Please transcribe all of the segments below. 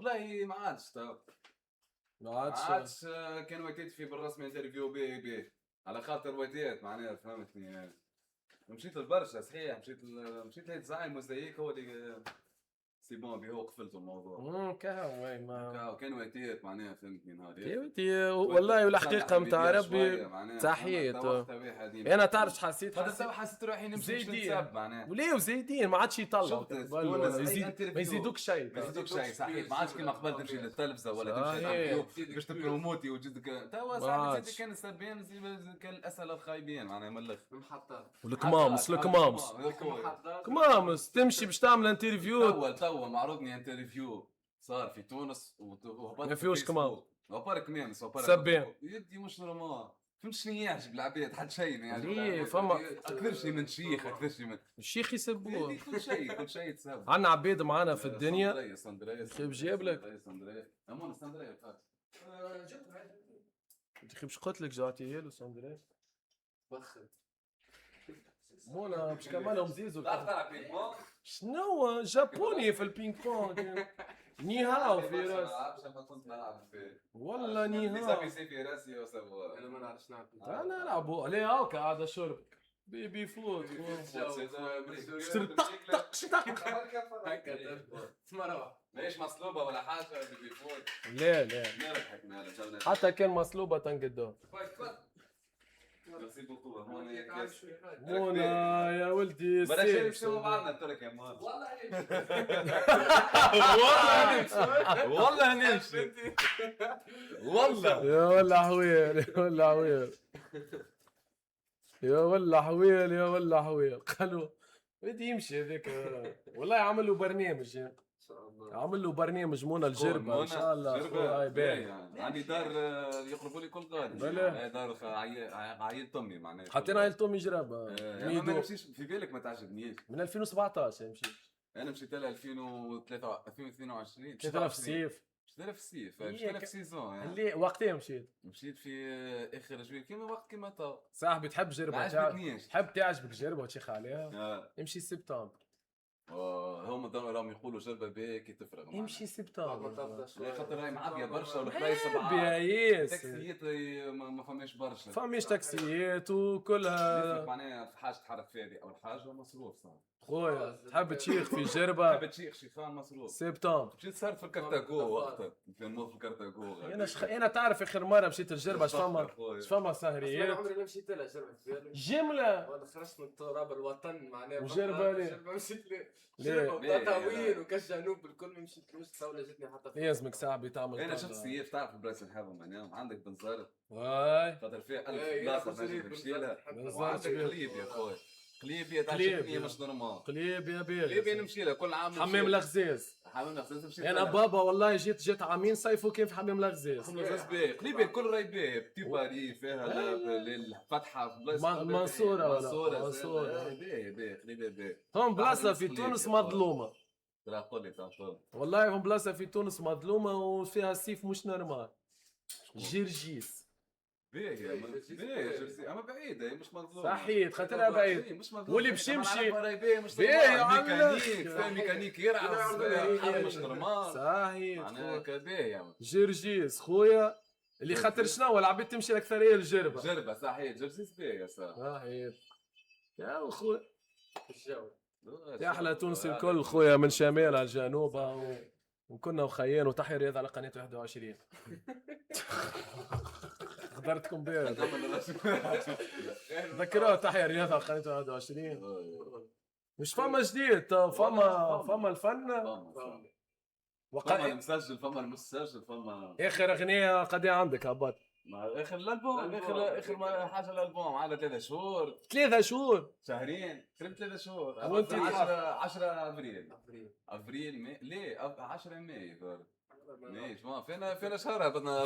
والله ما عادش ما عادش كان وقتيت في بالرسمي انترفيو بي على خاطر وقتيت معناها فهمتني. مشيت لبرشا صحيح مشيت لديزاين موزايك هو اللي سي بون بيه قفلت الموضوع. كهو ما كان وقتيت معناها فهمتني نهار تي والله والحقيقه نتاع ربي صحيت. انا تعرف حسيت حسيت روحي نمشي نتسب معناها وليه وزايدين ما عادش يطلعوا ما يزيدوك شيء صحيح ما عادش كيما قبل تمشي للتلفزه ولا تمشي باش تبروموتي وجدك توا صاحبي زيد كان سبين كان الاسئله الخايبين معناها من الاخر المحطات الكمامس تمشي باش تعمل انترفيو. توا معروضني انترفيو صار في تونس وهبط ما فيهوش كمام وبارك ميمس سبين يدي مش نورمال فهمت شنو يعجب العباد حد شيء يعني فما اكثر شيء من شيخ اكثر شيء من الشيخ يسبوه كل شيء يتسب. عندنا عباد معانا في الدنيا كيف جايب لك امون اسكندريه انت باش قلت لك جاتي هي اسكندريه بخل مونا باش كمالهم زيزو تلعب بينج بونج شنو جابوني في البينج بونج نيهاو في راسي والله نيهاو في راسي وسبوا انا ما نعرفش نلعب. انا نلعبوا عليه هاكا هذا شرب بيبي فوت مرة ليش مصلوبه ولا حاجه بيبي فوت لا نضحك ماله حتى كان مصلوبه تنقدوه مونا يا ولدي بلاش شنو بعدنا ترك يا مان والله نمشي والله يا ولا حويل يا ولا حويل قالوا بدي يمشي هذاك والله عمل له برنامج عمل له برنامج مونا الجربه ان شاء الله هاي باين عندي دار يقربوا لي كل غادي دار عيلت امي معناها حطينا عيلت امي جربه ما نمشيش في بالك ما تعجبنيش من 2017 مشيت انا مشيت ل 2022 شتينا في الصيف شتينا في سيزون اللي وقتها مشيت في اخر جويل كيما وقت كيما تو صاحبي تحب جربه تحب تعجبك جربه وتشيخ عليها امشي سبتمبر هم راهم يقولوا جربه بيه كي تفرغ امشي سبتمبر خاطر راهي معبيه برشا والبلايص تاكسيات ما فماش برشا فماش تاكسيات وكلها معناها في حاجه تحرك فيها دي اول حاجه مصروف صار خويا تحب تشيخ في جربه تحب تشيخ شيخان مصروف سبتمبر مشيت صارت في الكارتاكو وقتها كان نوض في الكارتاكو انا تعرف اخر مره مشيت الجربه فما سهريات انا عمري ما مشيت لها جمله وانا خرجت من تراب الوطن معناها وجربه ليه مشيت تطاوين وكالجنوب الكل ما مشيتلوش الدوله جتني حتى في لازمك صاحبي تعمل انا شفت سياف تعرف بلاصه نحبهم معناها عندك بنزرت واي خاطر فيها 1000 بلاصه نمشي لها عندك قليب يا خويا قليب تعجبني مش نورمال قليب يا بيه قليب نمشي لها كل عام حمام الغزاز نمشي انا بابا والله جيت عامين صيفوا كيف في حمام الغزاز قليب الكل راي بيه بتي باري فيها الفتحه منصوره بيه قليب بيه هم بلاصه في تونس مظلومه لا قول لي والله هم بلاصه في تونس مظلومه وفيها السيف مش نورمال جرجيس جرسي اما بعيده مش مظلومه صحيح خاطرها بعيد واللي باش يمشي ميكانيك يرعى مش نورمال صحيح معناها كبايه جرجيس خويا اللي خاطر شنو العباد تمشي الاكثريه الجربه صحيح جرجيس باهيه صحيح يا خويا الجو يا احلى تونس الكل خويا من شمال على جنوب وكنا وخيان وتحيا رياض على قناه 21 خبرتكم بها ذكروها تحيا رياض على قناه 21 مش فما جديد فما الفن فما المسجل فما المسجل فما اخر اغنيه قد عندك هبط اخر الالبوم اخر حاجه الالبوم على 3 شهور شهرين قريب 3 شهور 10 ابريل ماي ليه 10 ماي ماشي ما فينا شهر بدنا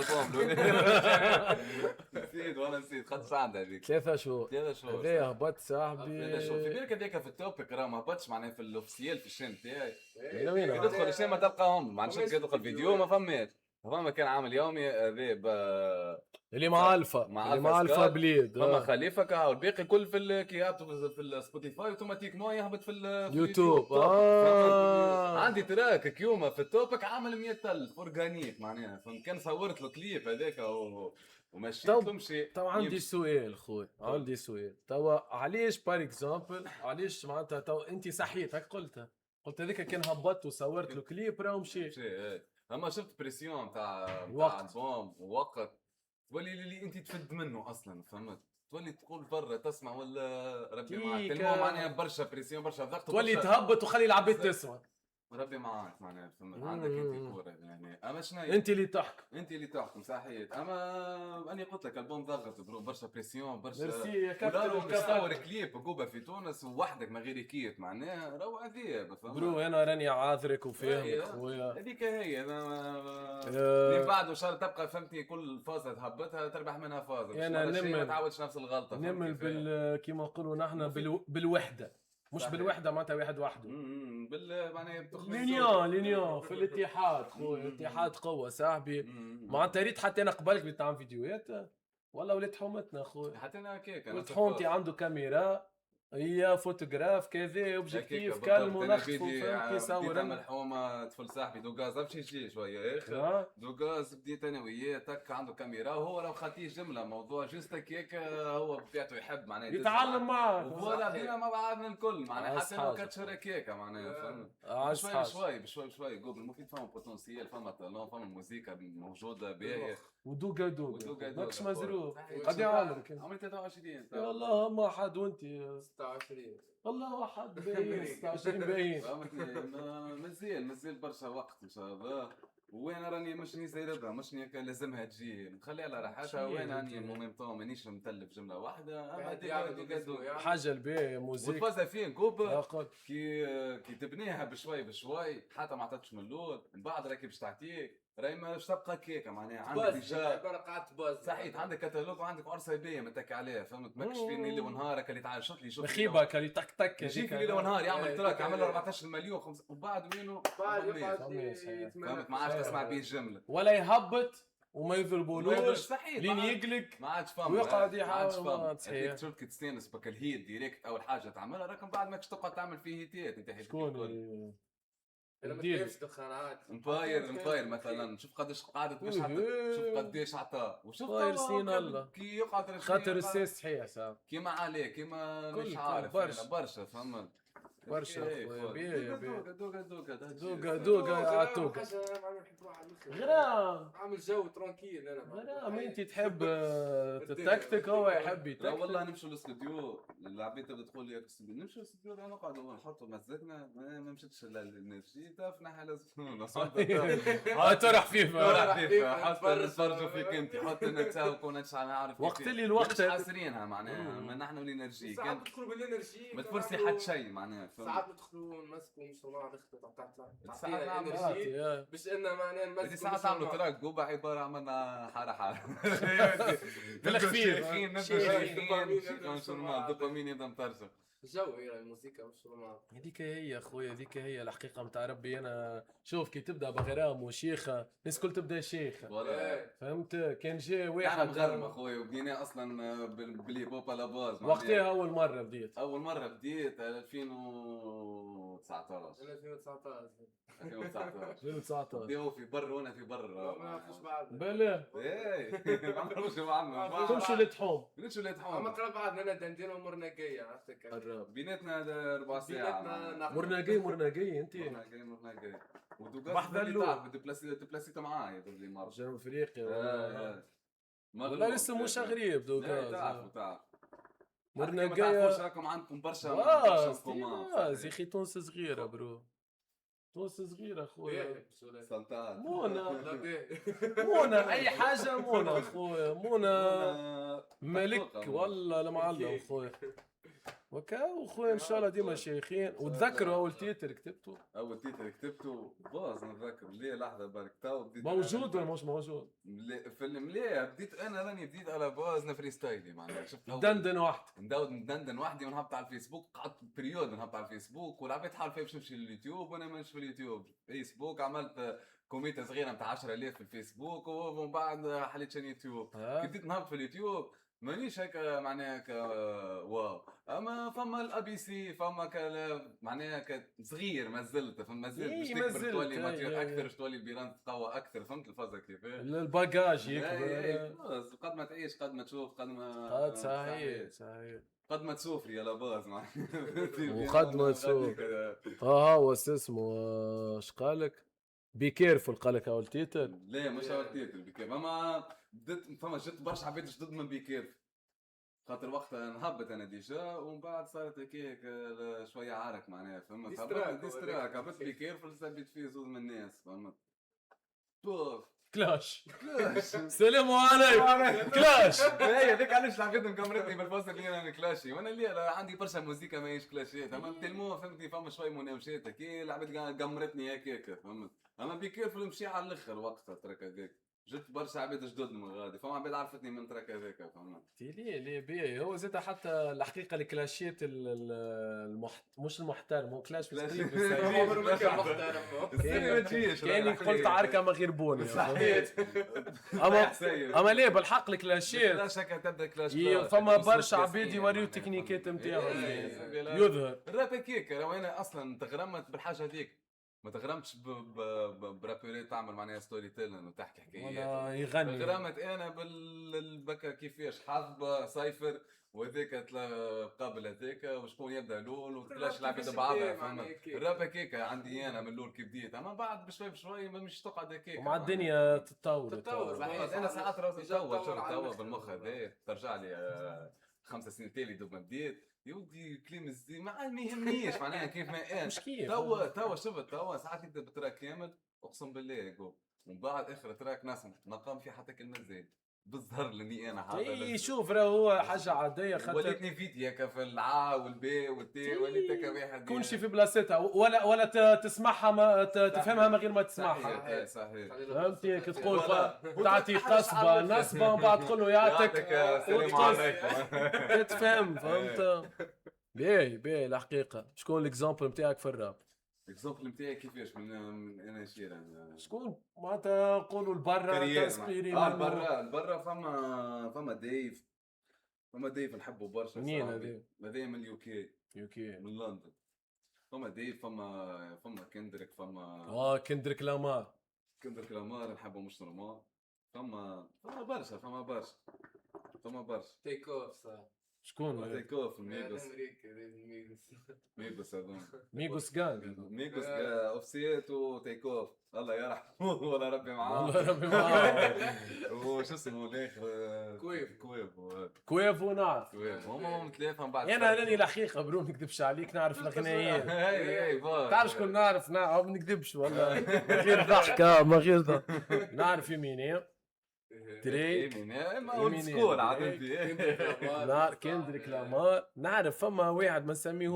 البوم نسيت خدت عندها هذيك 3 شهور هذا هبط صاحبي في بالك هذاك في التوبيك راه ما هبطش معناها في الاوفيسيال في الشين تاعي وين تدخل الشين ما تلقاهم معناش تدخل فيديو ما فماش فما كان عامل يومي ذيب اللي مع الفا مع اللي مع الفا سكاد. بليد فما خليفه كهو الباقي كل في الكيات في السبوتيفاي اوتوماتيكمون يهبط في يوتيوب عندي تراك كيوما في التوبك عامل 100,000 اورجانيك معناها فهمت كان صورت له كليب هذاك ومشيت له مشي. تو عندي سؤال خويا عندي سؤال توا علاش بار اكزامبل علاش معناتها تو انت صحيت هك قلت هذاك كان هبطت وصورت له كليب راه مشي اما شفت بريسيون تاع وقت. البوم ووقت تولي اللي انت تفد منه اصلا فهمت تولي تقول برا تسمع ولا ربي معك المهم معناها برشا بريسيون برشا ضغط تولي تهبط وخلي العباد تسمع ربي معاك معناها فهمت عندك انت كوره يعني اما شنو انت اللي تحكم انت اللي تحكم صحيح اما اني قلت لك البوم ضغط برو برشا بريسيون برشا ميرسي يا تصور كابتن كليب عقوبه في تونس وحدك من غير كيت معناها روعه عذاب برو انا راني عاذرك وفاهمك خويا هذيك هي اللي بعد وشهر تبقى فهمتني كل فازه تهبطها تربح منها فازه انا ما تعاودش نفس الغلطه نمل كيما نقولوا نحن بالوحده مش صحيح. بالوحده معناتها واحد وحده معناها لينيون في الاتحاد خويا الاتحاد قوه صاحبي معناتها ريت حتى انا قبلك بتعمل فيديوهات ولا ولات حومتنا خويا حتى انا هكاك ولات حومتي عنده كاميرا هي فوتوغراف كذا اوبجيكتيف كلم ونخطف فهمت يصور نعمل حومه طفل صاحبي دوغاز باش يجي شويه يا اخي دوغاز بديت انا وياه تك عنده كاميرا وهو راه خاطيه جمله موضوع جوست هكاك هو بطبيعته يحب معناها يتعلم معك وفوالا بدينا مع بعضنا الكل معناها حتى لو كانت شهر هكاك معناها فهمت بشوي قبل المفيد فما بوتنسيال فما تالون فما موسيقى موجوده باهيه ودوغا ماكش مزروب قد عمرك؟ عمري 23 والله ما حد وانت 26 والله واحد باين 26 باين مازال برشا وقت ان شاء الله وين راني مشني زايدها مشني لازمها تجي نخليها على راحتها وين راني ميم طون مانيش متلف جمله واحده حاجه الباهيه موزيك والفازه فين كوب كي تبنيها بشوي حتى ما عطاتش من الاول من بعد راكي باش تعطيك راهي مش تبقى كيكه معناها عندك عباره قاعد باز صحيح عندك كتالوج وعندك عرسه هديه متك عليها فهمت ماكش في ليله ونهارك اللي تعال شوف لي شوف مخيبه كلي تك تك يجي في ليله ونهار يعمل تراك يعمل 14 مليون وبعد وينه فهمت ما عادش تسمع بيه الجمله ولا يهبط وما يضربولوش لين يقلق ما عادش فهم ويقعد يحاول صحيح شوف كي تستانس بك الهيت ديريكت اول حاجه تعملها راكم بعد ماكش تقعد تعمل فيه هيتات انت شكون انا ما كيفش دخانات مفاير مثلا شوف قداش قعدت باش شوف قداش عطاه وشوف سين الله كي يقعد خاطر السيس صحيح صاحبي كيما عليه كيما مش عارف برشا فهمت برشا خويا دوغا عطوك غرام عامل جو ترونكيل انا غرام انت تحب تتكتك هو يحب يتكتك لا والله نمشوا للاستوديو العباد تبدا تقول لي نمشوا للاستوديو نقعدوا نحطوا مزتنا ما مشيتش للانرجي تعرفنا حاله ترى خفيفه حتى نتفرجوا فيك انت حتى نتساوقوا ونشعل نعرف وقت اللي الوقت حاسرينها معناها ما نحن الانرجي ساعات ندخلوا بالانرجي ما تفرسي حد شيء معناها ساعات ندخلوا نمسكوا مشروع نخطط ساعات نعمل بس انه معناها نمسكوا ساعات عملوا تراك قوبة عباره عملنا حاره بالخفيف دوبامين يبدا مترجم جو هي الموسيقى والشرومات هذيك هي اخويا هذيك هي الحقيقه نتاع ربي انا شوف كي تبدا بغرام وشيخه الناس الكل تبدا شيخه فهمت كان جاي واحد مغرم اخويا وبدينا اصلا بلي بوبا لا باز وقتها اول مره بديت 2019 بديو في بر وانا في بر ما نعرفوش بعض بلا ما نعرفوش بعضنا تمشوا لتحوم اما قرب بعضنا انا دندين عمرنا جايه عرفتك بيناتنا 4 ساعات مرنا جاي انت مرنا جاي ودوغاز دبلاسيته معايا اللي مره جنوب افريقيا والله لسه مش غريب دوغاز تعرف مرنا جاي جاي راكم عندكم برشا يا اخي تونس صغيره برو تونس صغيره اخويا سلطات مونا اي حاجه مونا اخويا مونا ملك والله المعلم اخويا وكا اخويا ان شاء الله ديما شيخين وتذكروا اول تيتر كتبته باز نتذكر ليه لحظه برك تو بديت موجود ولا مش موجود؟ فيلم ليه بديت انا راني بديت على باز نفري ستايلي معناها شفت ندندن وحدي ونهبط على الفيسبوك قعدت بريود نهبط على الفيسبوك والعباد حال فيا باش نمشي لليوتيوب وانا مانيش في اليوتيوب فيسبوك عملت كوميتا صغيره نتاع 10,000 في الفيسبوك ومن بعد حليت شان يوتيوب. كي بديت نهبط في اليوتيوب مانيش هكا معناها واو، اما فما الابي سي فما معناها صغير ما زلت باش تكبر تولي ماتيور اكثر باش تولي البيران تقوى اكثر. فهمت الفازه كيفاش؟ الباجاج يكبر. قد ما تعيش قد ما تشوف قد ما صحيح قد ما تسوفري يا لاباز وقد ما تسوف. هو اسمه اش قالك؟ بي كيرفول قالك اول تيتر؟ لا مش اول تيتر بي كيرف، اما فما جد برشا عباد جدد من بي كيرف، خاطر وقتها نهبط انا ديجا ومن بعد صارت هكاك شويه عارك معناها. فهمت؟ ديستراك هبط بي كيرفول سبيت فيه زوز من الناس. فهمت؟ كلاش السلام عليكم كلاش. هي هذيك علاش العباد مكمرتني بالفاصل اللي انا كلاشي، وانا اللي عندي برشا موسيقى ماهيش كلاشات. اما تلمو فهمتني فما شويه مناوشات هكا العباد قمرتني هكاك. فهمت؟ اما بيكيرفول مشي على الاخر وقتها تراك هذاك جبت برشا عباد جدد من غادي. فما عباد عرفتني من تراك هذاك. فهمت؟ ليه بيه هو زاد حتى الحقيقه الكلاشيات مش المحترم هو كلاش بالسريب عمره ما كان محترم. ما تجيش كاني قلت عركه ما غير بوني. صحيح. اما ليه بالحق الكلاشيات كلاش هكا تبدا كلاش فما برشا عباد يوريو التكنيكات نتاعهم يظهر الراب هكاك. راهو انا اصلا تغرمت بالحاجه هذيك، ما تغرمتش برابوري تعمل معناها ستوري تيلين وتحكي حكايات ولا يغني. تغرمت انا بالبكا كيفاش حظبه سايفر وهذاك قابل هذاك وشكون يبدا الاول وكلاش العباد بعضها. فهمت؟ الراب هكاك عندي انا من الاول كي بديت، اما بعد بشوي بشوي مش تقعد هكاك ومع الدنيا تتطور. صحيح. انا ساعات راسي تطور بالمخ هذا ترجع لي 5 سنين تالي دوب ما بديت يا ودي كلام الزي ما يهمنيش معناها كيف ما انا مش كيف توا شفت توا ساعات يبدا بتراك كامل اقسم بالله يقول ومن بعد اخر تراك نسمع نقام في حتى كلمه زين بالظهر لاني انا حاضر. اي شوف راهو حاجه عاديه خاطر وليتني فيديو هكا في العا والبي والتي وليت هكا واحد كل شيء في بلاصتها ولا تسمعها ما تفهمها من غير ما تسمعها. صحيح فهمتي كي تقول تعطي قصبه نصبه ومن بعد تقول له يعطيك السلام عليكم تفهم. فهمت؟ باهي الحقيقه. شكون الاكزامبل نتاعك في الراب؟ الاكزامبل نتاعي كيفاش من انا شير شكون معناتها نقولوا البرا تسبيري البرا فما ديف نحبه برشا. منين هذا؟ هذا من اليو كي من لندن. فما ديف فما كندريك فما كندريك لامار نحبه مش نورمال. فما برشا تيك اوف صح. شكون تيك اوف ميغوس ميغوس جانج ميغوس اوفسيت وتيك اوف الله يرحمه ولا ربي معاه الله ربي معاه. وش اسمه الاخر كويف ونعرف هم ثلاثه من بعد. انا راني الحقيقه برو ما نكذبش عليك نعرف الاغنيات. تعرف شكون نعرف ما نكذبش والله غير ضحكه ما غير ضحك. نعرف يميني تريك اولد سكول عاد كندريك لامار. نعرف فما واحد ما نسميه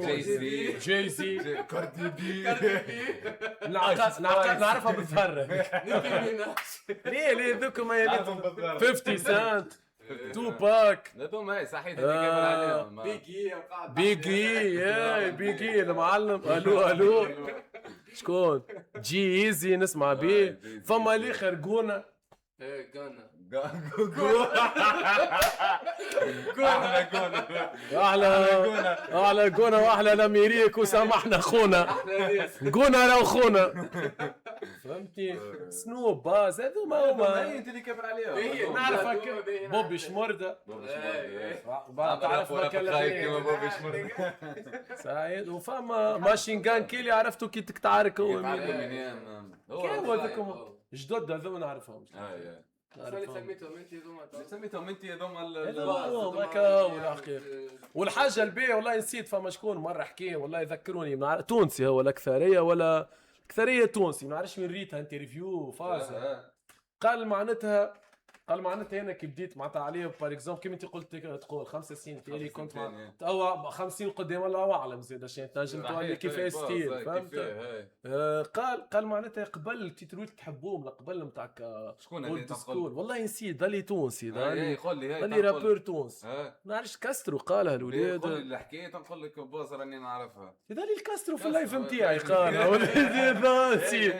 جاي زي كاردي بي نعرفها بالظهر. ليه ذوك ما 50 سنت توباك هذوما صحيح اللي بيجي المعلم. الو شكون جي ايزي نسمع بيه. فما الاخر جونا احلى جونا واحلى الامريك وسامحنا خونا جونا لو خونا. فهمتي؟ سنوب باز هذوما انت اللي كبر عليهم. نعرفك بوبي شمردة تعرف بوبي شمردة سعيد. وفما ماشين جان كيلي عرفتو كي تكتعارك هو هو ذاكم جدد هذوما نعرفهم. سميتهم انت هذوما والحاجه البيع والله نسيت. فما شكون مره حكي والله يذكروني تونسي هو الاكثريه ولا اكثريه تونسي ما نعرفش من ريتها انت ريفيو فاز قال معناتها قال معناتها انا كي بديت معناتها عليه بار اكزومبل كيما انت قلت تقول 5 سنين تالي 5 كنت سنين، إيه. توا 50 قدام الله اعلم زاد شنو تنجم تولي كيفاش ستيل فهمت. قال معناتها قبل تيتروت تحبوهم قبل نتاعك شكون اولد اللي سكول والله نسيت ضلي تونسي قول لي ضلي رابور تونس ما نعرفش كاسترو قالها قول الولاد لي الحكايه نقول لك بوز راني نعرفها ضلي الكاسترو في كاسترو، اللايف نتاعي كاسترو. قالها ولاد نسيت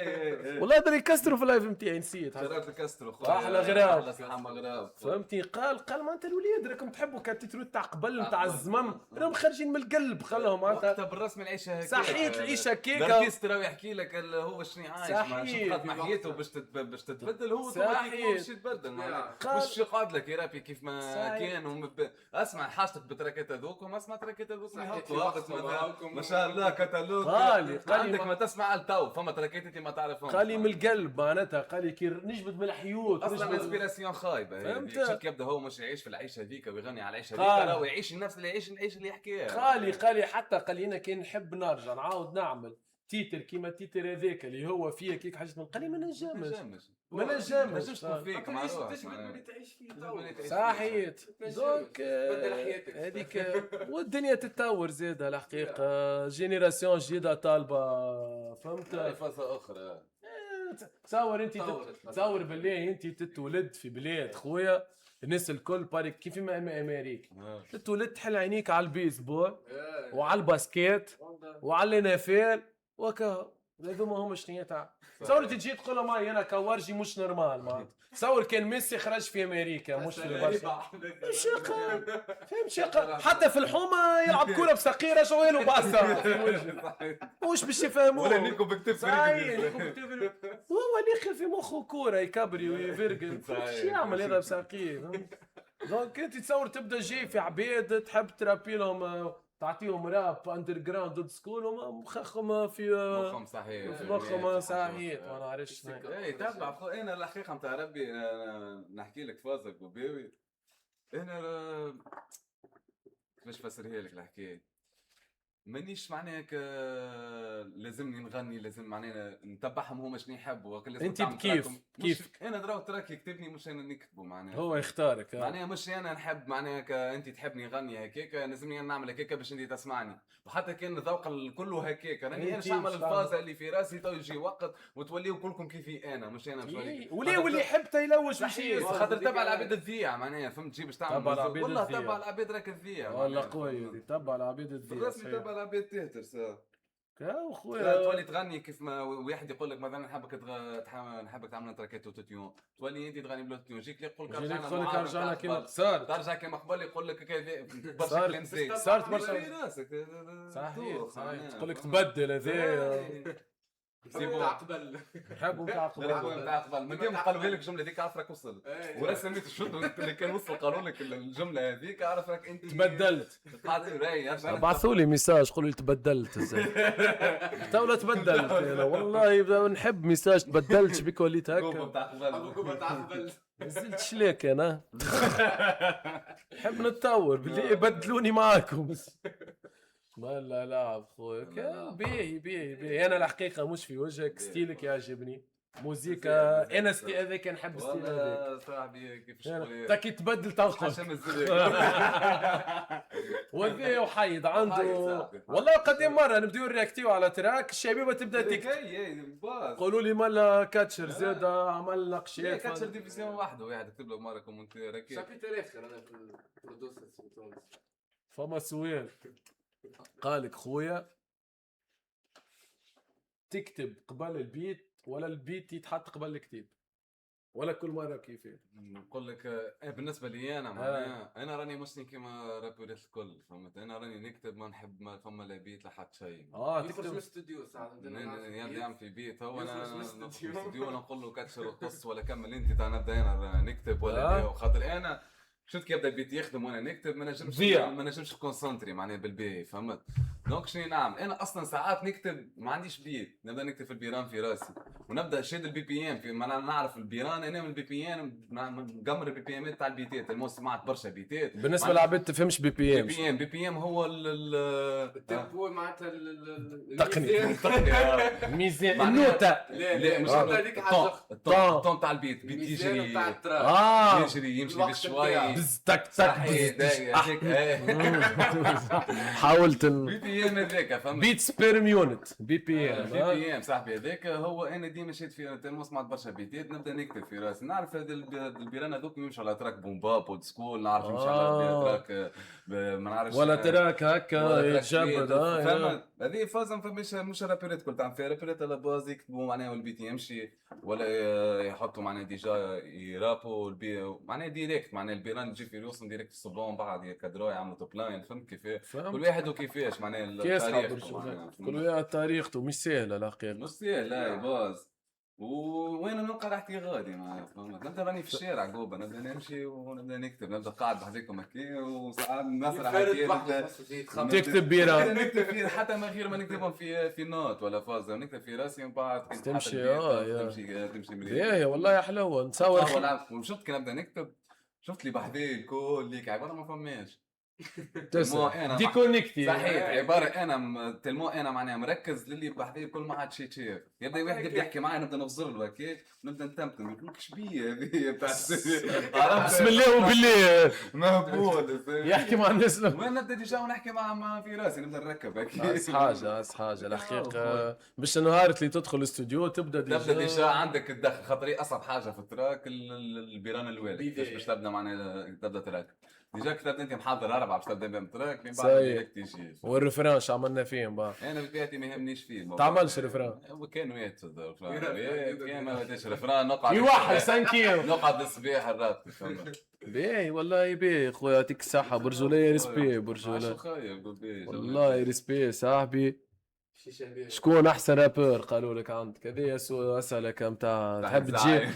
والله ضلي الكاسترو في اللايف نتاعي نسيت شرات الكاسترو خويا أحلى غراب. احلى صحاب غراب فهمتني. قال معناتها الولاد راكم تحبوا كاتيتروت تاع قبل نتاع الزمم راهم خارجين من القلب خلهم معناتها وقتها بالرسم العيشه هكاك صحيت العيشه كيكه نركيس ترى يحكي لك هو شنو عايش صحيح. مع حياته باش تتبدل هو صحيح. باش يتبدل معناها قال- مش يقعد لك يرابي كيف ما صحيح. كان اسمع حاجتك بتركات هذوكم اسمع تركات هذوكم صحيح. يهبطوا ما شاء الله كتالوج قال عندك ما تسمع التو فما تركات انت ما تعرفهم قال لي من القلب معناتها قال لي كي نجبد من الحيوت اصلا نجبد انسبيراسيون خايبه فهمت. هذيك يبدا هو مش يعيش في العيشه هذيك ويغني على العيشه قال. هذيك راهو يعيش نفس اللي يعيش العيشه اللي يحكيها قال لي حتى قال لي انا كي نحب نرجع نعاود نعمل تيتر كيما تيتر هذاك اللي هو فيه كيك حاجه من قال لي ما نجمش ما نجمش تكون فيك معروف تجبد اللي تعيش فيه تو. صحيت دونك تبدل حياتك. هذيك والدنيا تتطور زاده الحقيقه جينيراسيون جديده طالبه فهمت. فازه اخرى تصور انت تطورت. تصور بالله انت تتولد في بلاد خويا الناس الكل بارك كيف ما امريكا تتولد تحل عينيك على البيسبول وعلى الباسكيت وعلى النفال وكا هذوما هما شنو تاع تصور انت تجي تقول لهم انا كورجي مش نورمال معناتها تصور كان ميسي خرج في امريكا مش في برشا شقة فهمت شقة حتى في الحومه يلعب كوره بسقيره شويل وباسا واش باش يفهموه ولا نيكو بكتب صحيح هو اللي يخل في مخه كوره يكبري ويفرقل ايش يعمل هذا بساقيه دونك انت تصور تبدا جاي في عباد تحب ترابي لهم تعطيهم راب اندر جراوند ضد سكول ومخهم في مخهم صحيح في مخهم صحيح ما نعرفش اي تبع انا الحقيقه نتاع ربي نحكي لك فازك بوباوي انا كيفاش نفسرها لك الحكايه مانيش معناها لازمني نغني لازم معناها نتبعهم هما شنو يحبوا انت بكيف كيف انا درا تراك يكتبني مش انا نكتبه معناها هو يختارك معناها مش انا نحب معناها انت تحبني نغني هكاك لازمني انا نعمل هكاك باش انت تسمعني وحتى كان الذوق الكل هكاك راني انا نعمل الفازه اللي في راسي تو يجي وقت وتوليو كلكم كيفي انا مش انا واللي يحب تيلوج باش خاطر تبع العباد الذيع معناها فهمت تجي باش تعمل والله الذيع. تبع العباد راك الذيع والله قوي تبع العباد الذيع بالرسمي تبع العباد تهتر يا خويا تولي تغني كيف ما واحد يقول لك مثلا نحبك تعمل تراكات اوتوتيون تولي انت تغني بالاوتوتيون يجيك يقول لك رجعنا كيما صار ترجع كيما قبل يقول لك كذا صارت برشا صحيح تقول لك تبدل هذا تاع قبل نحبوا نتاع قبل من يوم قالوا لك الجمله هذيك عرف راك وصل ولا سميت الشد اللي كان وصل قالوا لك الجمله هذيك عرف راك انت تبدلت بعثوا لي ميساج قولوا لي تبدلت تو لا تبدلت انا والله نحب ميساج تبدلت بك وليت هكا تاع قبل نزلتش ليك انا نحب نتطور باللي يبدلوني معاكم لا لاعب خويا باهي انا الحقيقه مش في وجهك ستيلك يعجبني موزيكا انا هذاك نحب ستيل هذاك صاحبي كيفاش تا كي تبدل تنقص وذي وحيد عنده والله قديم مره نبداو نرياكتيو على تراك الشبيبه تبدا تكتب قولوا لي مالا كاتشر زاد عمل نقشات كاتشر ديفيزيون وحده واحد كتب له مره كومنتير هكا شابيتر اخر انا في البرودوسر فما سؤال قالك خويا تكتب قبل البيت ولا البيت يتحط قبل الكتاب ولا كل مره كيف نقول لك بالنسبه لي انا معناها انا راني مسني كيما رابورات الكل فهمت انا راني نكتب ما نحب ما فما لا بيت لا حتى شيء تكتب من الاستوديو ساعه يعمل في بيت هو انا في الاستوديو نقول له كاتشر القص ولا كمل انت نبدا انا نكتب ولا خاطر انا شفت كيف يبدا البيت يخدم وانا نكتب ضيع. ما نجمش كونسنتري معناها بالبي فهمت. دونك شنو نعم انا اصلا ساعات نكتب ما عنديش بيت نبدا نكتب في البيران في راسي ونبدا شاد البي بي ام في ما نعرف البيران انا من البي بي ام مقمر البي بي ام تاع البيتات المو سمعت برشا بيتات بالنسبه للعباد تفهمش بي ام. بي بي ام هو التبو معناتها تقني. ميزان النوتة. لا مش هذيك حاجه الطون تاع البيت بيت يجري تاع التراب يجري يمشي الوقت بشوي بز تك تك صحيح بز. هذيك حاولت بي بي ام هذاك فهمت. بيت سبيرم يونت بي بي ام. بي بي ام صاحبي هذاك هو انا ديما شاد فيه تلمو سمعت برشا بيتات نبدا نكتب في راسي نعرف هذا البيران هذوك يمشوا على تراك بومباب اولد سكول نعرف يمشي على تراك ما نعرفش ولا تراك هكا يتجبد. فهمت هذه فازا مش رابيرات كل تعمل فيها رابيرات على باز يكتبوا معناها والبيت يمشي ولا يحطوا معناها ديجا يرابوا معناها ديريكت معناها البيران يجي في راسهم ديريكت الصبون بعد يكدروا يعملوا توب لاين فهمت كيف كل واحد وكيفاش معناها التاريخ كل واحد تاريخته مش سهله الحقيقه. مش سهل لا باز وين نلقى راحتي غادي ما فهمت. نبدا راني في الشارع قوبه نبدا نمشي ونبدا نكتب نبدا قاعد بحذاكم هكا وساعات نسرح هكا تكتب بيران نكتب فيه حتى من غير ما نكتبهم في نوت ولا فازه نكتب في راسي ومن بعد تمشي تمشي يا والله حلوه نتصور. وشفت كي نبدا نكتب شفت لي بحذاي الكل ليك عباره ما فماش ديكونيكتي صحيح عباره انا تلمو انا معناها مركز للي بحذاي الكل ما عاد شيء شاف يبدا واحد يبدا يحكي معايا نبدا نفزر له هكاك ونبدا نتمتم نقول لك شبيه هذه بتاع بسم الله وبالله مهبول يحكي مع الناس. وين نبدا ديجا ونحكي مع في راسي نبدا نركب هكاك أس حاجه الحقيقه باش نهار اللي تدخل الاستوديو تبدا ديجا عندك تدخل خاطري اصعب حاجه في التراك البيران الوالد باش تبدا معناها تبدا تراك ديجا كتبت انت محضر 4 باش تبدا بهم تراك من بعد هيك تيجي والريفران شو عملنا فيهم بقى. انا بطبيعتي ما يهمنيش فيه تعملش ريفران هو كان ويت كان ما بديش ريفران نقعد يوحل سانكيو نقعد الصباح الرات باهي والله باهي خويا يعطيك الصحة برجولية ريسبي برجولية والله ريسبي صاحبي. شكون احسن رابور قالوا لك عندك هذه اسالك نتاع تحب تجيب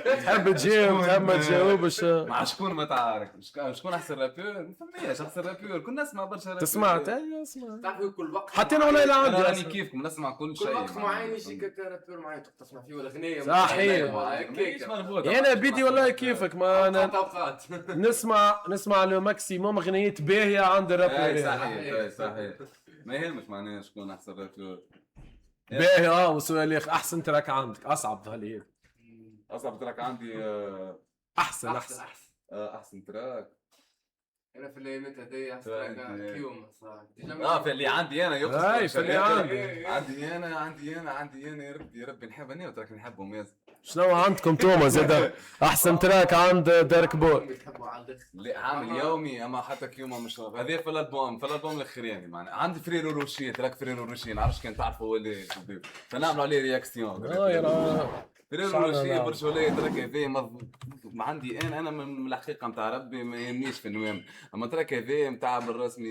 تحب تجيب تحب ما تجاوبش مع شكون ما تعرف شكون احسن رابور ما فماش احسن رابور كنا نسمع برشا رابور تسمعت ايوه اسمع تعرفوا كل وقت حتى انا والله لا عندي راني كيفكم نسمع كل شيء كل وقت معين يجيك رابور معين تسمع فيه ولا اغنيه صحيح انا بيدي والله كيفك ما انا نسمع لو ماكسيموم اغنيات باهيه عند الرابور. صحيح ما يهمش معناها شكون احسن رابور باهي. وسؤال اخر احسن تراك عندك اصعب هل اصعب تراك عندي احسن تراك انا في الايامات هذيا احسن تراك كيوم صراحه في اللي عندي انا هاي في اللي عندي انا يا ربي نحب انا وتراك نحبهم يا شنو عندكم توما زاد احسن تراك عند دارك بول لا عامل يومي اما حتى كيوم مش هذا في الالبوم الاخراني معناها عندي فريرو روشي تراك فريرو روشي نعرفش كان تعرفوا هو اللي فنعملوا عليه رياكسيون فريرو روشي برجوليه تراك هذا ما عندي انا من الحقيقه نتاع ربي ما يهمنيش في النوام اما تراك هذا نتاع بالرسمي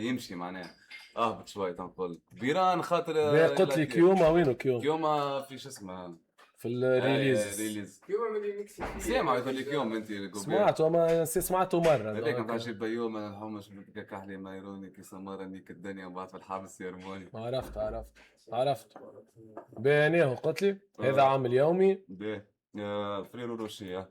يمشي معناها اهبط شويه تنقول بيران خاطر قلت لي كيوما وينو كيوما في شو اسمه في الريليز كيوما من الميكس سامع يقول لك يوم انت سمعته ما سمعته مره هذاك نتاع جيب بيوم انا الحمص كحلي ما يروني كي سمرني كالدنيا وبعد في الحبس يرموني عرفت بيانيه قلت لي هذا عامل يومي فريرو روشي